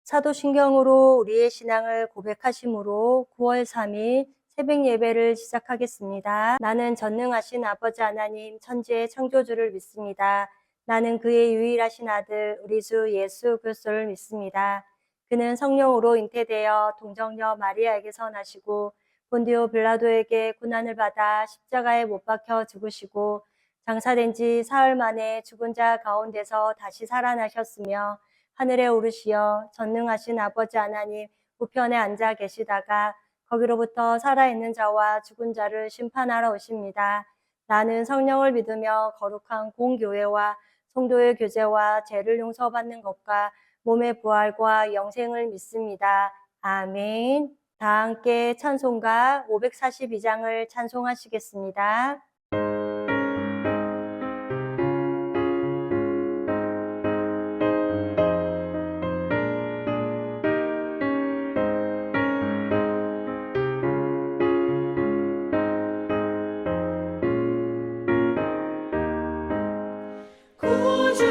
사도신경으로 우리의 신앙을 고백하심으로 9월 3일 새벽 예배를 시작하겠습니다. 나는 전능하신 아버지 하나님 천지의 창조주를 믿습니다. 나는 그의 유일하신 아들 우리 주 예수 그리스도를 믿습니다. 그는 성령으로 잉태되어 동정녀 마리아에게서 나시고 본디오 빌라도에게 고난을 받아 십자가에 못 박혀 죽으시고 장사된 지 사흘 만에 죽은 자 가운데서 다시 살아나셨으며 하늘에 오르시어 전능하신 아버지 하나님 우편에 앉아 계시다가 거기로부터 살아있는 자와 죽은 자를 심판하러 오십니다. 나는 성령을 믿으며 거룩한 공교회와 성도의 교제와 죄를 용서받는 것과 몸의 부활과 영생을 믿습니다. 아멘. 다 함께 찬송가 542장을 찬송하시겠습니다. 구주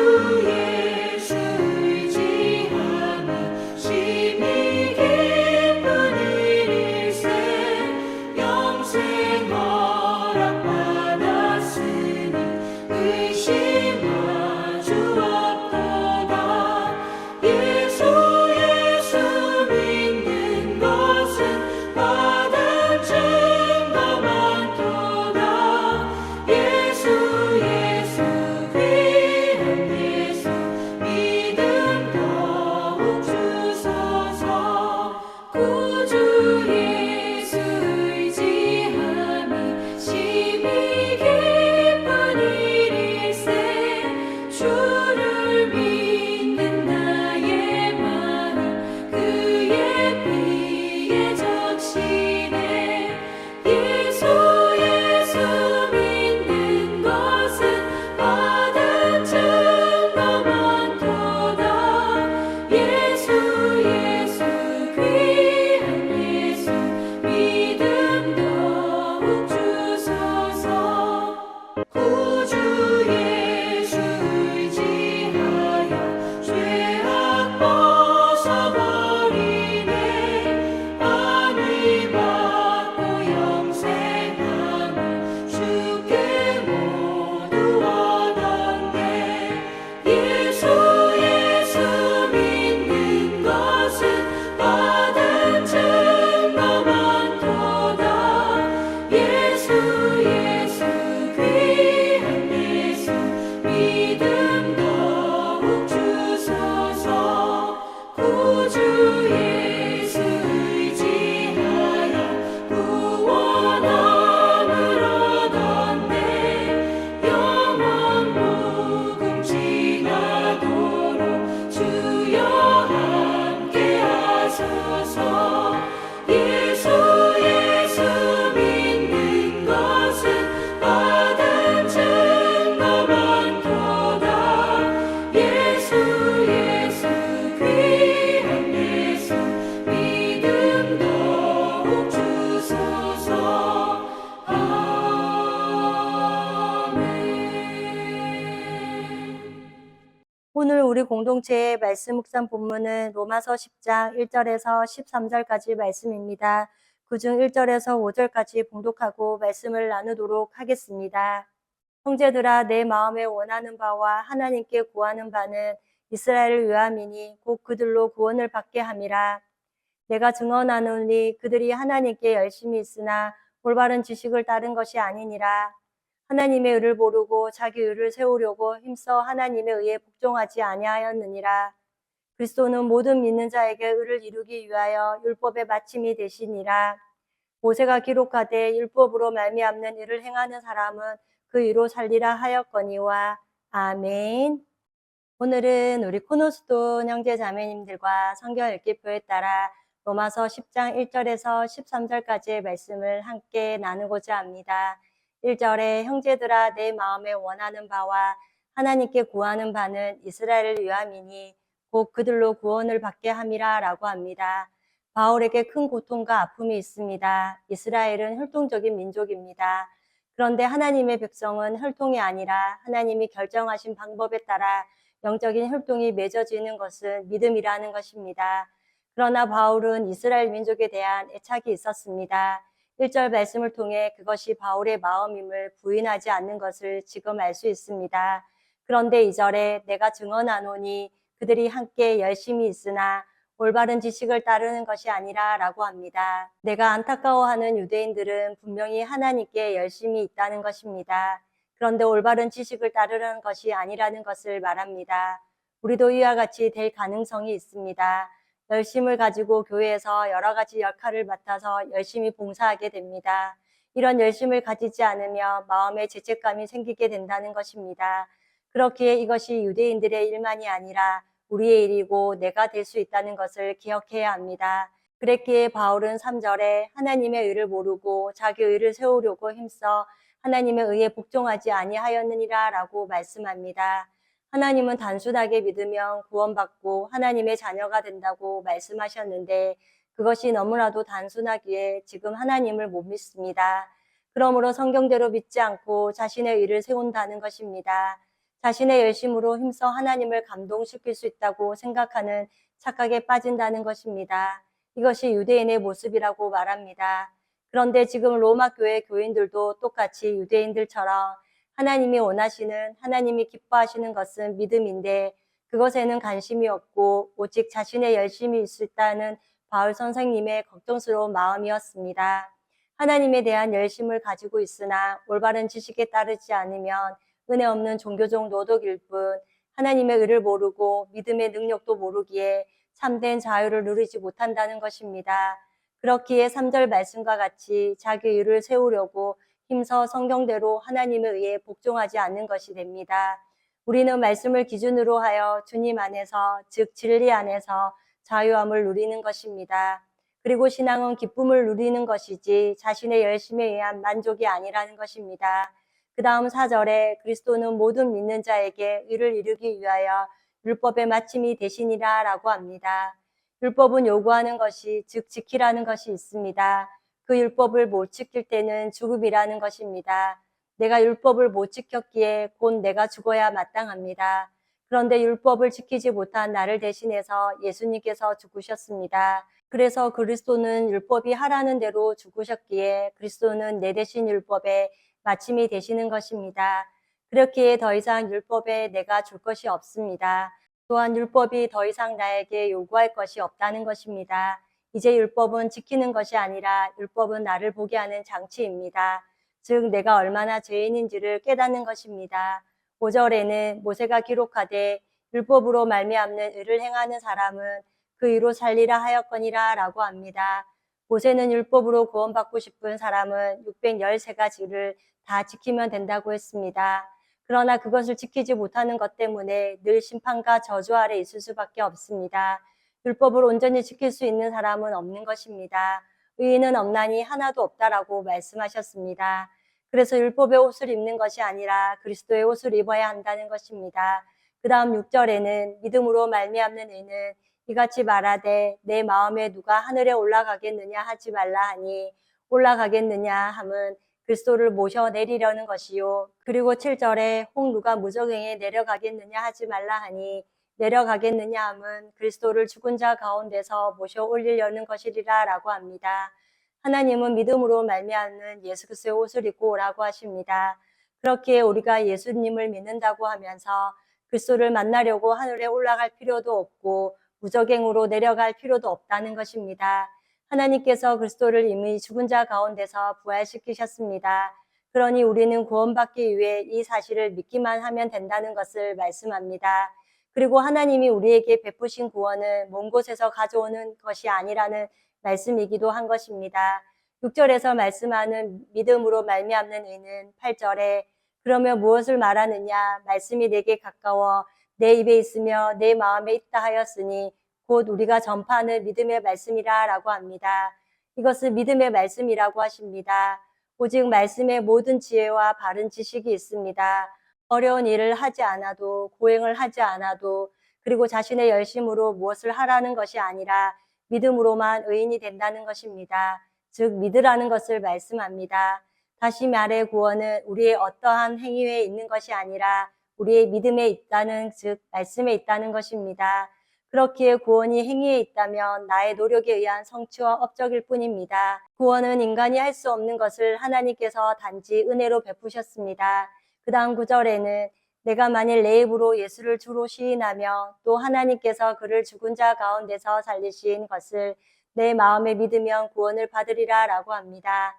예수 의지하니 심히 기쁜 일일세 영생 허락받았으니 의심하주 없도다 예수 믿는 것은 받은 증거 많도다 예수 믿음 더욱 주소서 구주 예수 의지하니 심히 기쁜 일일세 주를 믿는 나의 마음 그의 피에 적시네 예수 믿는 것은 받은 증거 많도다 예수 귀한 예수 믿음 더욱 주소서 구주 예수 의지하여 죄악 벗어버리네 안위 받고 영생함을 주께 모두 얻었네 예수 믿는 것은 받은 증거 많도다 예수 귀한 예수 믿음 더욱 주소서 구주 예수 의지하여 구원함을 얻었네 영원 무궁지나도록 주여 함께 하소서 예수 믿는 것은 받은 증거 많도다 예수 귀한 예수 믿음 더욱 주소서 아멘. 오늘 우리 공동체의 말씀 묵상 본문은 로마서 10장 1절에서 13절까지 말씀입니다. 그중 1절에서 5절까지 봉독하고 말씀을 나누도록 하겠습니다. 형제들아 내 마음에 원하는 바와 하나님께 구하는 바는 이스라엘을 위함이니 곧 그들로 구원을 받게 함이라. 내가 증언하노니 그들이 하나님께 열심히 있으나 올바른 지식을 따른 것이 아니니라. 하나님의 의를 모르고 자기 의를 세우려고 힘써 하나님의 의에 복종하지 아니하였느니라. 그리스도는 모든 믿는 자에게 의를 이루기 위하여 율법의 마침이 되시니라. 모세가 기록하되 율법으로 말미암는 일을 행하는 사람은 그 의로 살리라 하였거니와. 아멘. 오늘은 우리 코노스돈 형제 자매님들과 성경 읽기표에 따라 로마서 10장 1절에서 13절까지의 말씀을 함께 나누고자 합니다. 1절에 형제들아 내 마음에 원하는 바와 하나님께 구하는 바는 이스라엘을 위함이니 곧 그들로 구원을 받게 함이라 라고 합니다. 바울에게 큰 고통과 아픔이 있습니다. 이스라엘은 혈통적인 민족입니다. 그런데 하나님의 백성은 혈통이 아니라 하나님이 결정하신 방법에 따라 영적인 혈통이 맺어지는 것은 믿음이라는 것입니다. 그러나 바울은 이스라엘 민족에 대한 애착이 있었습니다. 1절 말씀을 통해 그것이 바울의 마음임을 부인하지 않는 것을 지금 알 수 있습니다. 그런데 2절에 내가 증언하노니 그들이 함께 열심히 있으나 올바른 지식을 따르는 것이 아니라 라고 합니다. 내가 안타까워하는 유대인들은 분명히 하나님께 열심히 있다는 것입니다. 그런데 올바른 지식을 따르는 것이 아니라는 것을 말합니다. 우리도 이와 같이 될 가능성이 있습니다. 열심을 가지고 교회에서 여러 가지 역할을 맡아서 열심히 봉사하게 됩니다. 이런 열심을 가지지 않으며 마음에 죄책감이 생기게 된다는 것입니다. 그렇기에 이것이 유대인들의 일만이 아니라 우리의 일이고 내가 될 수 있다는 것을 기억해야 합니다. 그랬기에 바울은 3절에 하나님의 의를 모르고 자기 의를 세우려고 힘써 하나님의 의에 복종하지 아니하였느니라 라고 말씀합니다. 하나님은 단순하게 믿으면 구원받고 하나님의 자녀가 된다고 말씀하셨는데 그것이 너무나도 단순하기에 지금 하나님을 못 믿습니다. 그러므로 성경대로 믿지 않고 자신의 의를 세운다는 것입니다. 자신의 열심으로 힘써 하나님을 감동시킬 수 있다고 생각하는 착각에 빠진다는 것입니다. 이것이 유대인의 모습이라고 말합니다. 그런데 지금 로마 교회 교인들도 똑같이 유대인들처럼 하나님이 원하시는, 하나님이 기뻐하시는 것은 믿음인데 그것에는 관심이 없고 오직 자신의 열심이 있을 있다는 바울 선생님의 걱정스러운 마음이었습니다. 하나님에 대한 열심을 가지고 있으나 올바른 지식에 따르지 않으면 은혜 없는 종교적 노덕일 뿐 하나님의 의를 모르고 믿음의 능력도 모르기에 참된 자유를 누리지 못한다는 것입니다. 그렇기에 3절 말씀과 같이 자기 의를 세우려고 힘써 성경대로 하나님의 의에 복종하지 않는 것이 됩니다. 우리는 말씀을 기준으로 하여 주님 안에서, 즉 진리 안에서 자유함을 누리는 것입니다. 그리고 신앙은 기쁨을 누리는 것이지 자신의 열심에 의한 만족이 아니라는 것입니다. 그 다음 4절에 그리스도는 모든 믿는 자에게 의를 이루기 위하여 율법의 마침이 되시니라 라고 합니다. 율법은 요구하는 것이 즉 지키라는 것이 있습니다. 그 율법을 못 지킬 때는 죽음이라는 것입니다. 내가 율법을 못 지켰기에 곧 내가 죽어야 마땅합니다. 그런데 율법을 지키지 못한 나를 대신해서 예수님께서 죽으셨습니다. 그래서 그리스도는 율법이 하라는 대로 죽으셨기에 그리스도는 내 대신 율법에 마침이 되시는 것입니다. 그렇기에 더 이상 율법에 내가 줄 것이 없습니다. 또한 율법이 더 이상 나에게 요구할 것이 없다는 것입니다. 이제 율법은 지키는 것이 아니라 율법은 나를 보게 하는 장치입니다. 즉 내가 얼마나 죄인인지를 깨닫는 것입니다. 5절에는 모세가 기록하되 율법으로 말미암는 의를 행하는 사람은 그 의로 살리라 하였거니라 라고 합니다. 모세는 율법으로 구원받고 싶은 사람은 613가지를 다 지키면 된다고 했습니다. 그러나 그것을 지키지 못하는 것 때문에 늘 심판과 저주 아래 있을 수밖에 없습니다. 율법을 온전히 지킬 수 있는 사람은 없는 것입니다. 의인은 없나니 하나도 없다라고 말씀하셨습니다. 그래서 율법의 옷을 입는 것이 아니라 그리스도의 옷을 입어야 한다는 것입니다. 그 다음 6절에는 믿음으로 말미암는 의는 이같이 말하되 내 마음에 누가 하늘에 올라가겠느냐 하지 말라 하니 올라가겠느냐 함은 그리스도를 모셔 내리려는 것이요. 그리고 7절에 혹 누가 무적행에 내려가겠느냐 하지 말라 하니 내려가겠느냐 함은 그리스도를 죽은 자 가운데서 모셔 올리려는 것이리라 라고 합니다. 하나님은 믿음으로 말미암는 예수 그리스도의 옷을 입고 오라고 하십니다. 그렇기에 우리가 예수님을 믿는다고 하면서 그리스도를 만나려고 하늘에 올라갈 필요도 없고 무적행으로 내려갈 필요도 없다는 것입니다. 하나님께서 그리스도를 이미 죽은 자 가운데서 부활시키셨습니다. 그러니 우리는 구원받기 위해 이 사실을 믿기만 하면 된다는 것을 말씀합니다. 그리고 하나님이 우리에게 베푸신 구원은 먼 곳에서 가져오는 것이 아니라는 말씀이기도 한 것입니다. 6절에서 말씀하는 믿음으로 말미암는 의는 8절에 그러면 무엇을 말하느냐 말씀이 내게 가까워 내 입에 있으며 내 마음에 있다 하였으니 곧 우리가 전파하는 믿음의 말씀이라 라고 합니다. 이것은 믿음의 말씀이라고 하십니다. 오직 말씀에 모든 지혜와 바른 지식이 있습니다. 어려운 일을 하지 않아도 고행을 하지 않아도 그리고 자신의 열심으로 무엇을 하라는 것이 아니라 믿음으로만 의인이 된다는 것입니다. 즉 믿으라는 것을 말씀합니다. 다시 말해 구원은 우리의 어떠한 행위에 있는 것이 아니라 우리의 믿음에 있다는, 즉 말씀에 있다는 것입니다. 그렇기에 구원이 행위에 있다면 나의 노력에 의한 성취와 업적일 뿐입니다. 구원은 인간이 할 수 없는 것을 하나님께서 단지 은혜로 베푸셨습니다. 그 다음 구절에는 내가 만일 내 입으로 예수를 주로 시인하며 또 하나님께서 그를 죽은 자 가운데서 살리신 것을 내 마음에 믿으면 구원을 받으리라 라고 합니다.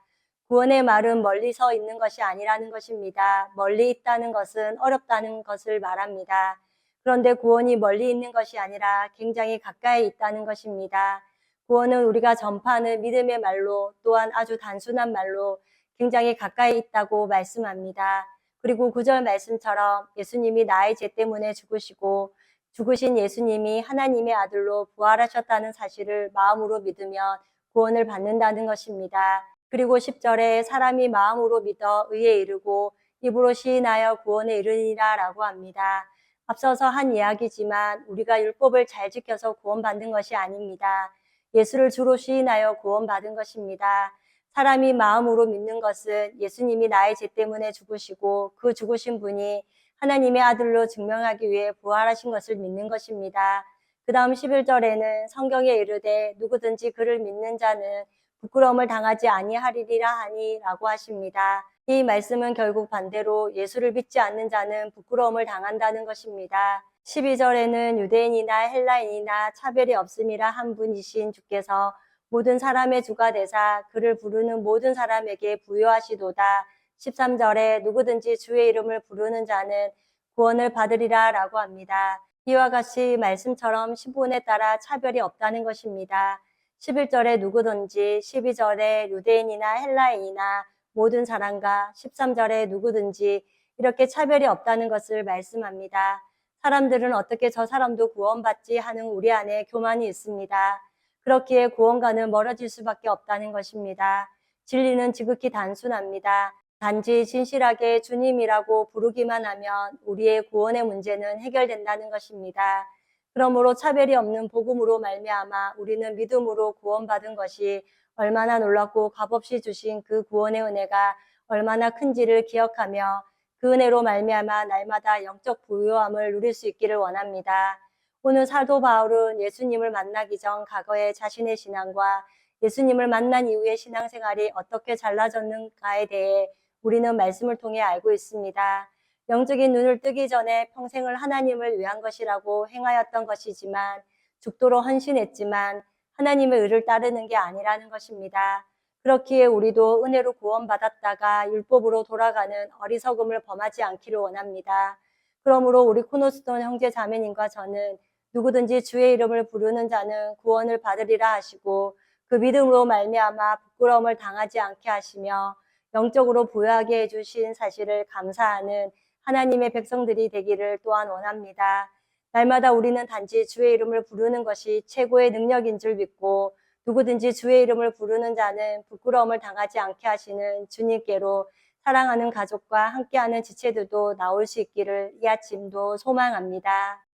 구원의 말은 멀리서 있는 것이 아니라는 것입니다. 멀리 있다는 것은 어렵다는 것을 말합니다. 그런데 구원이 멀리 있는 것이 아니라 굉장히 가까이 있다는 것입니다. 구원은 우리가 전파하는 믿음의 말로 또한 아주 단순한 말로 굉장히 가까이 있다고 말씀합니다. 그리고 9절 말씀처럼 예수님이 나의 죄 때문에 죽으시고 죽으신 예수님이 하나님의 아들로 부활하셨다는 사실을 마음으로 믿으면 구원을 받는다는 것입니다. 그리고 10절에 사람이 마음으로 믿어 의에 이르고 입으로 시인하여 구원에 이르니라 라고 합니다. 앞서서 한 이야기지만 우리가 율법을 잘 지켜서 구원받는 것이 아닙니다. 예수를 주로 시인하여 구원받은 것입니다. 사람이 마음으로 믿는 것은 예수님이 나의 죄 때문에 죽으시고 그 죽으신 분이 하나님의 아들로 증명하기 위해 부활하신 것을 믿는 것입니다. 그 다음 11절에는 성경에 이르되 누구든지 그를 믿는 자는 부끄러움을 당하지 아니하리라 하니 라고 하십니다. 이 말씀은 결국 반대로 예수를 믿지 않는 자는 부끄러움을 당한다는 것입니다. 12절에는 유대인이나 헬라인이나 차별이 없음이라 한 분이신 주께서 모든 사람의 주가 되사 그를 부르는 모든 사람에게 부요하시도다. 13절에 누구든지 주의 이름을 부르는 자는 구원을 받으리라 라고 합니다. 이와 같이 말씀처럼 신분에 따라 차별이 없다는 것입니다. 11절에 누구든지, 12절에 유대인이나 헬라인이나 모든 사람과 13절에 누구든지 이렇게 차별이 없다는 것을 말씀합니다. 사람들은 어떻게 저 사람도 구원받지 하는 우리 안에 교만이 있습니다. 그렇기에 구원과는 멀어질 수밖에 없다는 것입니다. 진리는 지극히 단순합니다. 단지 진실하게 주님이라고 부르기만 하면 우리의 구원의 문제는 해결된다는 것입니다. 그러므로 차별이 없는 복음으로 말미암아 우리는 믿음으로 구원받은 것이 얼마나 놀랍고 값없이 주신 그 구원의 은혜가 얼마나 큰지를 기억하며 그 은혜로 말미암아 날마다 영적 부유함을 누릴 수 있기를 원합니다. 오늘 사도 바울은 예수님을 만나기 전 과거의 자신의 신앙과 예수님을 만난 이후의 신앙생활이 어떻게 달라졌는가에 대해 우리는 말씀을 통해 알고 있습니다. 영적인 눈을 뜨기 전에 평생을 하나님을 위한 것이라고 행하였던 것이지만 죽도록 헌신했지만 하나님의 의를 따르는 게 아니라는 것입니다. 그렇기에 우리도 은혜로 구원받았다가 율법으로 돌아가는 어리석음을 범하지 않기를 원합니다. 그러므로 우리 코너스톤 형제 자매님과 저는 누구든지 주의 이름을 부르는 자는 구원을 받으리라 하시고 그 믿음으로 말미암아 부끄러움을 당하지 않게 하시며 영적으로 부유하게 해주신 사실을 감사하는 하나님의 백성들이 되기를 또한 원합니다. 날마다 우리는 단지 주의 이름을 부르는 것이 최고의 능력인 줄 믿고 누구든지 주의 이름을 부르는 자는 부끄러움을 당하지 않게 하시는 주님께로 사랑하는 가족과 함께하는 지체들도 나올 수 있기를 이 아침도 소망합니다.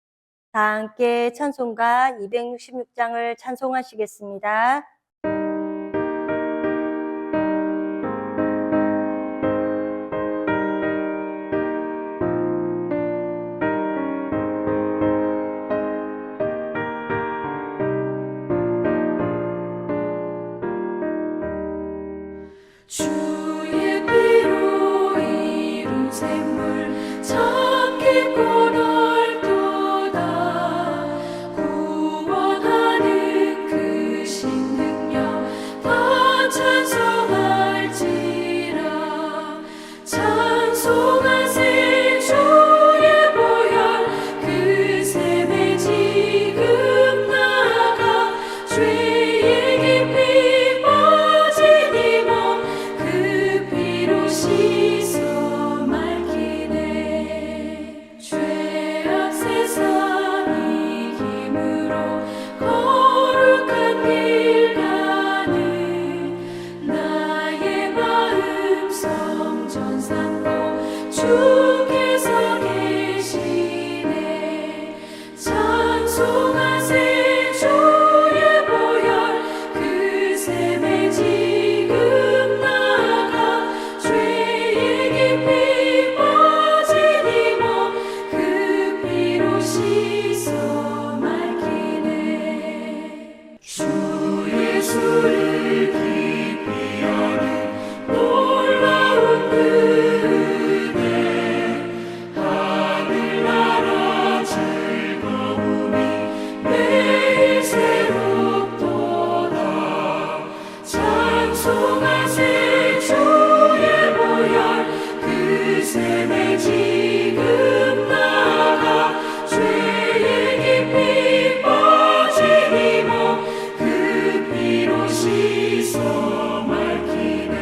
다 함께 찬송가 266장을 찬송하시겠습니다. 주의 피로 이룬 샘물 참 깊고 넓도다. 구원하는 그 신 능력 주 예수를 깊이 아는 놀라운 그 은혜 하늘나라 즐거움이 매일 새롭도다 찬송하세 주의 보혈 그 샘에 지금 나가 죄의 깊이 빠진 이몸 그 피로 씻어 맑히네.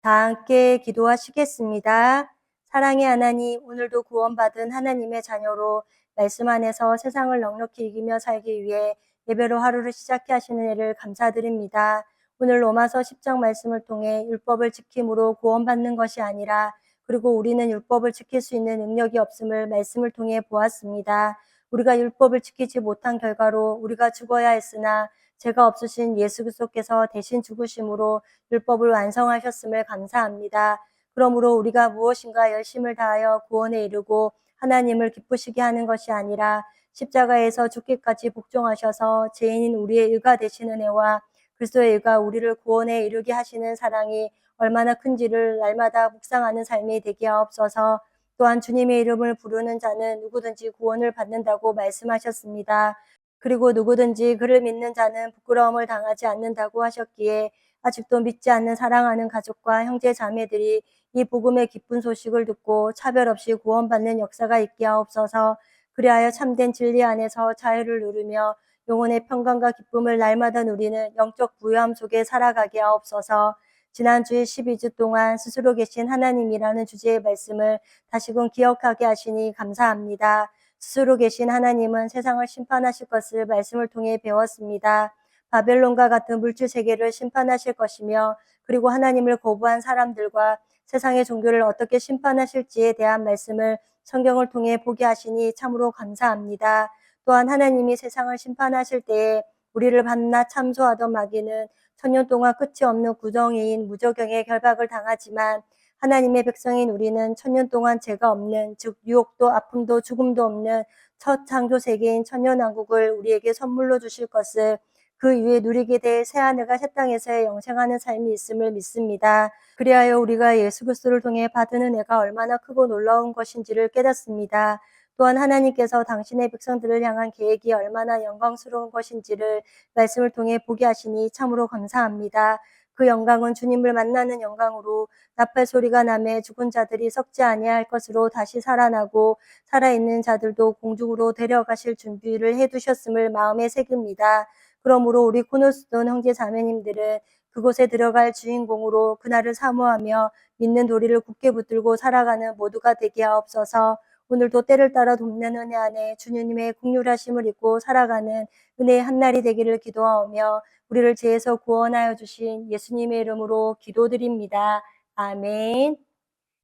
다 함께 기도하시겠습니다. 사랑의 하나님, 오늘도 구원받은 하나님의 자녀로 말씀 안에서 세상을 넉넉히 이기며 살기 위해 예배로 하루를 시작해 하시는 애를 감사드립니다. 오늘 로마서 10장 말씀을 통해 율법을 지킴으로 구원받는 것이 아니라 그리고 우리는 율법을 지킬 수 있는 능력이 없음을 말씀을 통해 보았습니다. 우리가 율법을 지키지 못한 결과로 우리가 죽어야 했으나 죄가 없으신 예수 그리스도께서 대신 죽으심으로 율법을 완성하셨음을 감사합니다. 그러므로 우리가 무엇인가 열심을 다하여 구원에 이르고 하나님을 기쁘시게 하는 것이 아니라 십자가에서 죽기까지 복종하셔서 죄인인 우리의 의가 되시는 애와 그리스도의 의가 우리를 구원에 이르게 하시는 사랑이 얼마나 큰지를 날마다 묵상하는 삶이 되게 하옵소서. 또한 주님의 이름을 부르는 자는 누구든지 구원을 받는다고 말씀하셨습니다. 그리고 누구든지 그를 믿는 자는 부끄러움을 당하지 않는다고 하셨기에 아직도 믿지 않는 사랑하는 가족과 형제 자매들이 이 복음의 기쁜 소식을 듣고 차별 없이 구원받는 역사가 있게 하옵소서. 그리하여 참된 진리 안에서 자유를 누리며 영혼의 평강과 기쁨을 날마다 누리는 영적 부유함 속에 살아가게 하옵소서. 지난주에 12주 동안 스스로 계신 하나님이라는 주제의 말씀을 다시금 기억하게 하시니 감사합니다. 스스로 계신 하나님은 세상을 심판하실 것을 말씀을 통해 배웠습니다. 바벨론과 같은 물질 세계를 심판하실 것이며 그리고 하나님을 거부한 사람들과 세상의 종교를 어떻게 심판하실지에 대한 말씀을 성경을 통해 보게 하시니 참으로 감사합니다. 또한 하나님이 세상을 심판하실 때에 우리를 밤낮 참소하던 마귀는 천년 동안 끝이 없는 구덩이인 무저경에 결박을 당하지만 하나님의 백성인 우리는 천년 동안 죄가 없는, 즉 유혹도 아픔도 죽음도 없는 첫 창조 세계인 천년왕국을 우리에게 선물로 주실 것을 그 위에 누리게 될 새하늘과 새 땅에서의 영생하는 삶이 있음을 믿습니다. 그리하여 우리가 예수 그리스도를 통해 받은 은혜가 얼마나 크고 놀라운 것인지를 깨닫습니다. 또한 하나님께서 당신의 백성들을 향한 계획이 얼마나 영광스러운 것인지를 말씀을 통해 보게 하시니 참으로 감사합니다. 그 영광은 주님을 만나는 영광으로 나팔 소리가 나매 죽은 자들이 썩지 아니할 것으로 다시 살아나고 살아있는 자들도 공중으로 데려가실 준비를 해두셨음을 마음에 새깁니다. 그러므로 우리 코노스돈 형제 자매님들은 그곳에 들어갈 주인공으로 그날을 사모하며 믿는 도리를 굳게 붙들고 살아가는 모두가 되게 하옵소서. 오늘도 때를 따라 돕는 은혜 안에 주님의 긍휼하심을 입고 살아가는 은혜의 한날이 되기를 기도하오며 우리를 죄에서 구원하여 주신 예수님의 이름으로 기도드립니다. 아멘.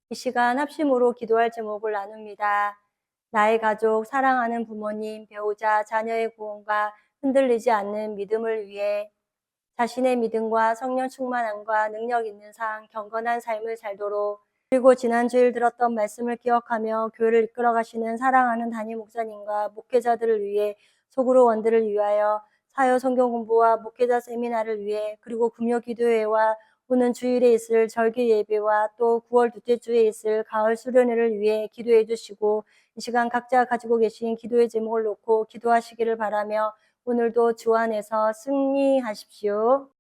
이 시간 합심으로 기도할 제목을 나눕니다. 나의 가족, 사랑하는 부모님, 배우자, 자녀의 구원과 흔들리지 않는 믿음을 위해 자신의 믿음과 성령 충만함과 능력 있는 삶, 경건한 삶을 살도록 그리고 지난 주일 들었던 말씀을 기억하며 교회를 이끌어 가시는 사랑하는 담임 목사님과 목회자들을 위해 소그룹 원들을 위하여 사요 성경 공부와 목회자 세미나를 위해 그리고 금요 기도회와 오는 주일에 있을 절기 예배와 또 9월 둘째 주에 있을 가을 수련회를 위해 기도해 주시고 이 시간 각자 가지고 계신 기도의 제목을 놓고 기도하시기를 바라며 오늘도 주 안에서 승리하십시오.